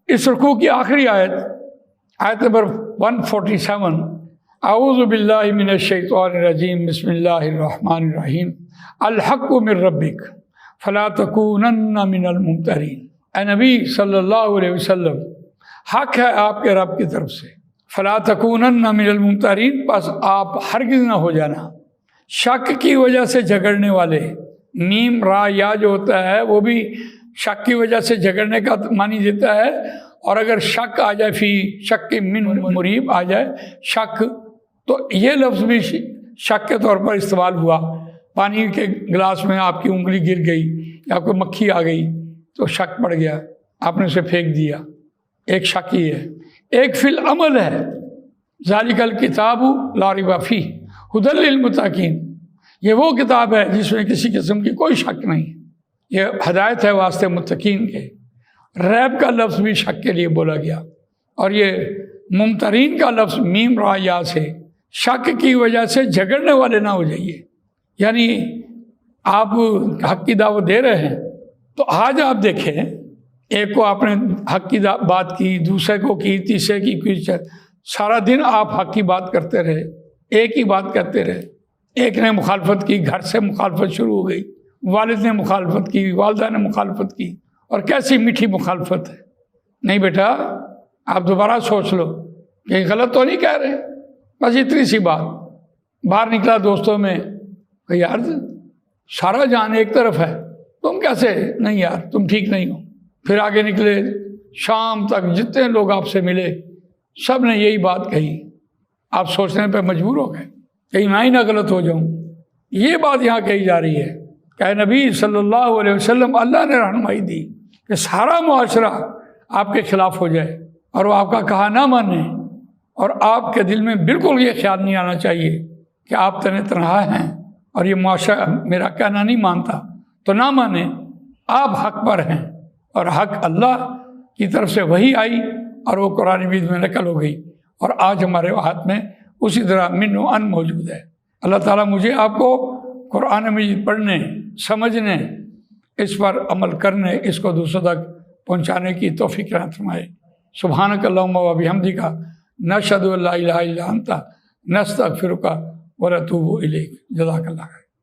اس رکوع کی آخری آیت نمبر 147، اعوذ باللہ من الشیطان الرجیم، بسم اللہ الرحمن الرحیم، الحق من ربک فلا تکونن من الممترین۔ اے نبی صلی اللہ علیہ وسلم، حق ہے آپ کے رب کی طرف سے، فلا تکونن من الممترین، بس آپ ہرگز نہ ہو جانا شک کی وجہ سے جھگڑنے والے۔ میم را یا جو ہوتا ہے وہ بھی شک کی وجہ سے جھگڑنے کا معنی دیتا ہے، اور اگر شک آ جائے فی شک من مریب آ جائے شک، تو یہ لفظ بھی شک کے طور پر استعمال ہوا۔ پانی کے گلاس میں آپ کی انگلی گر گئی یا کوئی مکھی آ گئی تو شک پڑ گیا، آپ نے اسے پھینک دیا، ایک شک ہی ہے۔ ایک فی العمل ہے، ذالک الکتاب لا ریب فیہ ھدی للمتقین، یہ وہ کتاب ہے جس میں کسی قسم کی کوئی شک نہیں، یہ ہدایت ہے واسطے متقین کے۔ ریب کا لفظ بھی شک کے لیے بولا گیا، اور یہ ممترین کا لفظ میم را یا سے شک کی وجہ سے جھگڑنے والے نہ ہو جائیے۔ یعنی آپ حق کی دعوت دے رہے ہیں تو آج آپ دیکھیں، ایک کو آپ نے حق کی بات کی، دوسرے کو کی، تیسرے کی کچھ، سارا دن آپ حق کی بات کرتے رہے، ایک ہی بات کرتے رہے۔ ایک نے مخالفت کی، گھر سے مخالفت شروع ہو گئی، والد نے مخالفت کی، والدہ نے مخالفت کی، اور کیسی میٹھی مخالفت ہے۔ نہیں بیٹا، آپ دوبارہ سوچ لو، کہیں غلط تو نہیں کہہ رہے، بس اتنی سی بات۔ باہر نکلا دوستوں میں کہ یار سارا جان ایک طرف ہے، تم کیسے، نہیں یار تم ٹھیک نہیں ہو۔ پھر آگے نکلے، شام تک جتنے لوگ آپ سے ملے سب نے یہی بات کہی، آپ سوچنے پہ مجبور ہو گئے کہیں میں ہی نہ غلط ہو جاؤں۔ یہ بات یہاں کہی جا رہی ہے کہ نبی صلی اللہ علیہ وسلم، اللہ نے رہنمائی دی کہ سارا معاشرہ آپ کے خلاف ہو جائے اور وہ آپ کا کہا نہ مانے، اور آپ کے دل میں بالکل یہ خیال نہیں آنا چاہیے کہ آپ تنہا ہیں اور یہ معاشرہ میرا کہنا نہیں مانتا، تو نہ مانے، آپ حق پر ہیں، اور حق اللہ کی طرف سے وہی آئی اور وہ قرآن مجید میں نقل ہو گئی، اور آج ہمارے ہاتھ میں اسی طرح من و ان موجود ہے۔ اللہ تعالیٰ مجھے آپ کو قرآن مجید پڑھنے، سمجھنے، اس پر عمل کرنے، اس کو دوسروں تک پہنچانے کی توفیق عطا فرمائے۔ سبحانک اللہم و بحمدک، نشہد ان لا الہ الا انت، نستغفرک و نتوب الیک۔ جزاک اللہ خیر۔